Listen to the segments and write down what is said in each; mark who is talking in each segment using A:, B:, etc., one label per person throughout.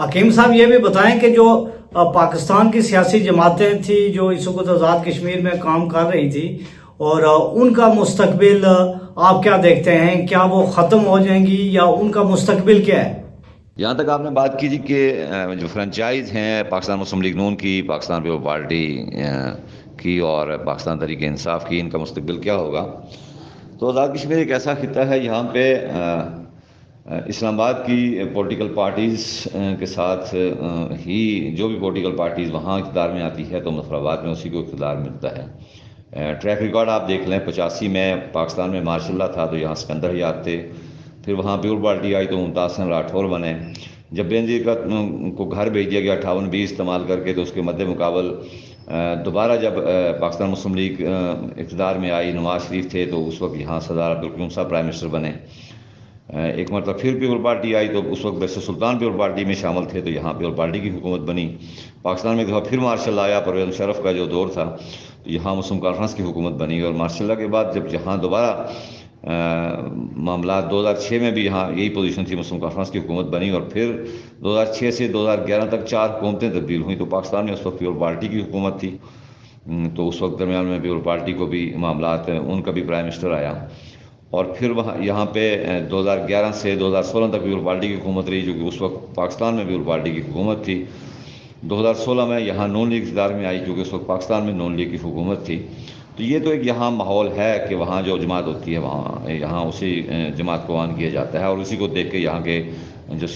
A: حکیم صاحب یہ بھی بتائیں کہ جو پاکستان کی سیاسی جماعتیں تھیں جو اس وقت آزاد کشمیر میں کام کر رہی تھی اور ان کا مستقبل آپ کیا دیکھتے ہیں؟ کیا وہ ختم ہو جائیں گی یا ان کا مستقبل کیا ہے؟
B: یہاں تک آپ نے بات کی جی کہ جو فرنچائز ہیں پاکستان مسلم لیگ نون کی، پاکستان پیپلز پارٹی کی اور پاکستان تحریک انصاف کی، ان کا مستقبل کیا ہوگا؟ تو آزاد کشمیر ایک ایسا خطہ ہے یہاں پہ اسلام آباد کی پولیٹیکل پارٹیز کے ساتھ ہی جو بھی پولیٹیکل پارٹیز وہاں اقتدار میں آتی ہے تو مظفر آباد میں اسی کو اقتدار ملتا ہے۔ ٹریک ریکارڈ آپ دیکھ لیں، 85 میں پاکستان میں ماشاء اللہ تھا تو یہاں سکندر حیات تھے، پھر وہاں پیپلز پارٹی آئی تو ممتاز حسن راٹھور بنے، جب بینظیر کو گھر بھیج دیا گیا 58-20 استعمال کر کے تو اس کے مد مقابل دوبارہ جب پاکستان مسلم لیگ اقتدار میں آئی، نواز شریف تھے تو اس وقت یہاں سردار عبدالقیوم صاحب پرائم منسٹر بنے۔ ایک مرتبہ پھر پیپلز پارٹی آئی تو اس وقت بیشر سلطان پیپلز پارٹی میں شامل تھے تو یہاں پیپلز پارٹی کی حکومت بنی۔ پاکستان میں ایک دفعہ پھر مارشل آیا، پرویز مشرف کا جو دور تھا، تو یہاں مسلم کانفرنس کی حکومت بنی، اور مارشل اللہ کے بعد جب یہاں دوبارہ معاملات 2006 میں بھی یہاں یہی پوزیشن تھی، مسلم کانفرنس کی حکومت بنی، اور پھر 2006 سے 2011 تک 4 حکومتیں تبدیل ہوئیں تو پاکستان میں اس وقت پیپلز پارٹی کی حکومت تھی، تو اس وقت درمیان میں پیپلز پارٹی کو بھی معاملات ان کا بھی پرائم منسٹر آیا، اور پھر وہاں یہاں پہ 2011 سے 2016 تک پیپلز پارٹی کی حکومت رہی جو کہ اس وقت پاکستان میں پیپلز پارٹی کی حکومت تھی۔ 2016 میں یہاں نون لیگ اقتدار میں آئی کیونکہ اس وقت پاکستان میں نون لیگ کی حکومت تھی۔ تو یہ تو ایک یہاں ماحول ہے کہ وہاں جو جماعت ہوتی ہے وہاں یہاں اسی جماعت کو آن کیا جاتا ہے، اور اسی کو دیکھ کے یہاں کے جو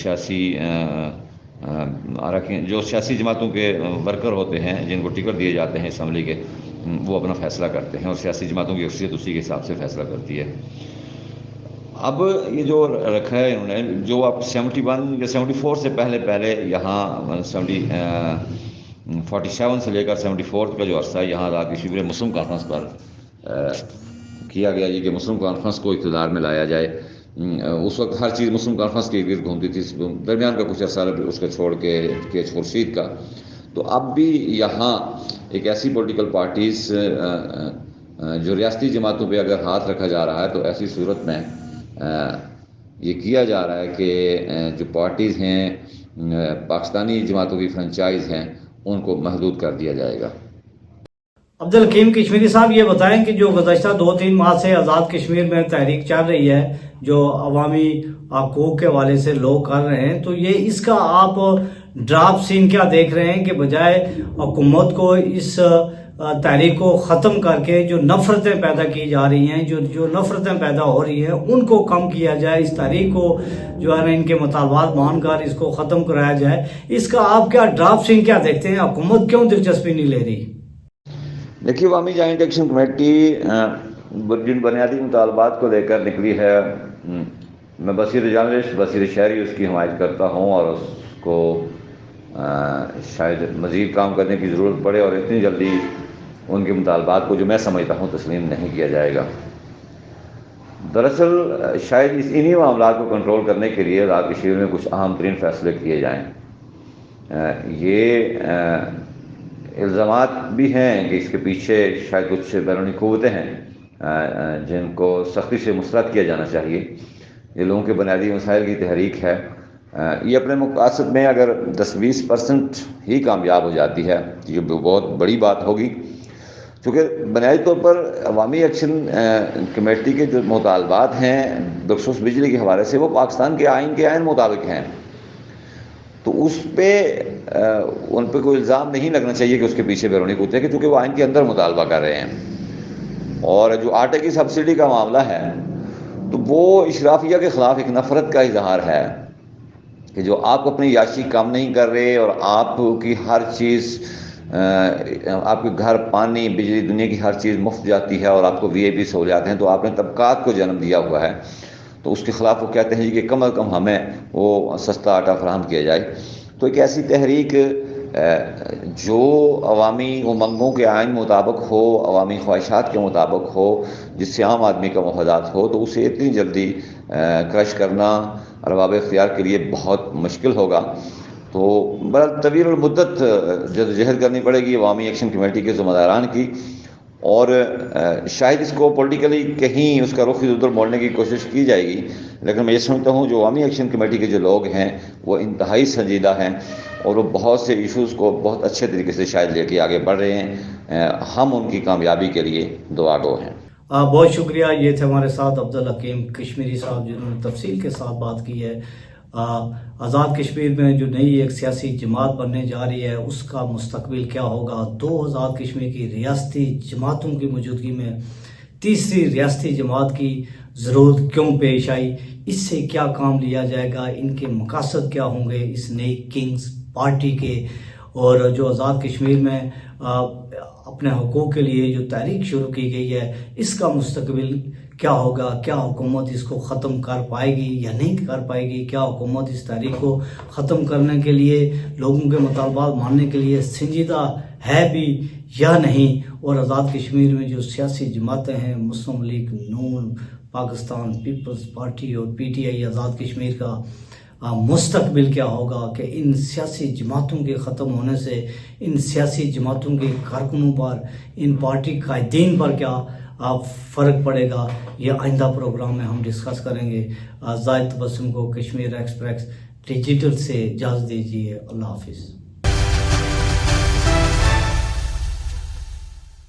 B: سیاسی جماعتوں کے ورکر ہوتے ہیں جن کو ٹکٹ دیے جاتے ہیں اسمبلی کے، وہ اپنا فیصلہ کرتے ہیں، اور سیاسی جماعتوں کی اکثریت اسی کے حساب سے فیصلہ کرتی ہے۔ اب یہ جو رکھا ہے انہوں نے، جو اب 71 یا 74 سے پہلے یہاں 47 سے لے کر 74 کا جو عرصہ ہے یہاں آزاد کشمیر مسلم کانفرنس پر کیا گیا یہ کہ مسلم کانفرنس کو اقتدار میں لایا جائے۔ اس وقت ہر چیز مسلم کانفرنس کے گرد گھومتی تھی، درمیان کا کچھ عرصہ اس کا چھوڑ کے خورشید کا۔ تو اب بھی یہاں ایک ایسی پولیٹیکل پارٹیز جو ریاستی جماعتوں پہ اگر ہاتھ رکھا جا رہا ہے تو ایسی صورت میں یہ کیا جا رہا ہے کہ جو پارٹیز ہیں پاکستانی جماعتوں کی فرنچائز ہیں ان کو محدود کر دیا جائے گا۔
A: عبدالحکیم کشمیری صاحب یہ بتائیں کہ جو گزشتہ 2-3 ماہ سے آزاد کشمیر میں تحریک چل رہی ہے جو عوامی حقوق کے حوالے سے لوگ کر رہے ہیں، تو یہ اس کا آپ ڈرافٹ سین کیا دیکھ رہے ہیں کہ بجائے حکومت کو اس تحریک کو ختم کر کے جو نفرتیں پیدا کی جا رہی ہیں، جو نفرتیں پیدا ہو رہی ہیں ان کو کم کیا جائے، اس تحریک کو جو ہے نا ان کے مطالبات مان کر اس کو ختم کرایا جائے، اس کا آپ کیا ڈرافٹ سین کیا دیکھتے ہیں؟ حکومت کیوں دلچسپی نہیں لے رہی؟
B: دیکھیے، عوامی جوائنٹ ایکشن کمیٹی جن بنیادی مطالبات کو لے کر نکلی ہے، میں بصیر جرنلسٹ، بصیر شہری اس کی حمایت کرتا ہوں، اور اس کو شاید مزید کام کرنے کی ضرورت پڑے اور اتنی جلدی ان کے مطالبات کو جو میں سمجھتا ہوں تسلیم نہیں کیا جائے گا۔ دراصل شاید انہی معاملات کو کنٹرول کرنے کے لیے آزاد کشمیر میں کچھ اہم ترین فیصلے کیے جائیں۔ یہ الزامات بھی ہیں کہ اس کے پیچھے شاید کچھ بیرونی قوتیں ہیں جن کو سختی سے مسترد کیا جانا چاہیے۔ یہ لوگوں کے بنیادی مسائل کی تحریک ہے، یہ اپنے مقاصد میں اگر 10-20% ہی کامیاب ہو جاتی ہے یہ بہت بڑی بات ہوگی، کیونکہ بنیادی طور پر عوامی ایکشن کمیٹی کے جو مطالبات ہیں بخصوص بجلی کے حوالے سے وہ پاکستان کے آئین کے مطابق ہیں، تو اس پہ ان پہ کوئی الزام نہیں لگنا چاہیے کہ اس کے پیچھے بیرونی قوتیں ہیں، کیونکہ وہ آئین کے اندر مطالبہ کر رہے ہیں۔ اور جو آٹے کی سبسڈی کا معاملہ ہے تو وہ اشرافیہ کے خلاف ایک نفرت کا اظہار ہے کہ جو آپ اپنی یاشی کم نہیں کر رہے اور آپ کی ہر چیز، آپ کے گھر پانی بجلی دنیا کی ہر چیز مفت جاتی ہے اور آپ کو وی آئی پی سہولیات ہیں، تو آپ نے طبقات کو جنم دیا ہوا ہے، تو اس کے خلاف وہ کہتے ہیں کہ کم از کم ہمیں وہ سستا آٹا فراہم کیا جائے۔ تو ایک ایسی تحریک جو عوامی امنگوں کے آئین مطابق ہو، عوامی خواہشات کے مطابق ہو، جس سے عام آدمی کا مفادات ہو، تو اسے اتنی جلدی کرش کرنا ارباب اختیار کے لیے بہت مشکل ہوگا۔ تو بڑا طویل المدت جدوجہد کرنی پڑے گی عوامی ایکشن کمیٹی کے ذمہ داران کی، اور شاید اس کو پولیٹیکلی کہیں اس کا رخ ادھر موڑنے کی کوشش کی جائے گی، لیکن میں یہ سمجھتا ہوں جو عوامی ایکشن کمیٹی کے جو لوگ ہیں وہ انتہائی سنجیدہ ہیں اور وہ بہت سے ایشوز کو بہت اچھے طریقے سے شاید لے کے آگے بڑھ رہے ہیں. ہم ان کی کامیابی کے لیے دعا گو ہیں.
A: بہت شکریہ. یہ تھے ہمارے ساتھ عبدالحکیم کشمیری صاحب جنہوں نے تفصیل کے ساتھ بات کی ہے. آزاد کشمیر میں جو نئی ایک سیاسی جماعت بننے جا رہی ہے اس کا مستقبل کیا ہوگا، دو آزاد کشمیر کی ریاستی جماعتوں کی موجودگی میں تیسری ریاستی جماعت کی ضرورت کیوں پیش آئی، اس سے کیا کام لیا جائے گا، ان کے مقاصد کیا ہوں گے اس نئی کنگز پارٹی کے، اور جو آزاد کشمیر میں اپنے حقوق کے لیے جو تحریک شروع کی گئی ہے اس کا مستقبل کیا ہوگا، کیا حکومت اس کو ختم کر پائے گی یا نہیں کر پائے گی، کیا حکومت اس تحریک کو ختم کرنے کے لیے لوگوں کے مطالبات ماننے کے لیے سنجیدہ ہے بھی یا نہیں، اور آزاد کشمیر میں جو سیاسی جماعتیں ہیں مسلم لیگ نون، پاکستان پیپلز پارٹی اور P T I, Azad Kashmir کا مستقبل کیا ہوگا، کہ ان سیاسی جماعتوں کے ختم ہونے سے ان سیاسی جماعتوں کے کارکنوں پر، ان پارٹی قائدین پر کیا فرق پڑے گا، یہ آئندہ پروگرام میں ہم ڈسکس کریں گے. زاہد تبسم کو کشمیر ایکسپریس ڈیجیٹل سے اجازت دیجیے. اللہ حافظ.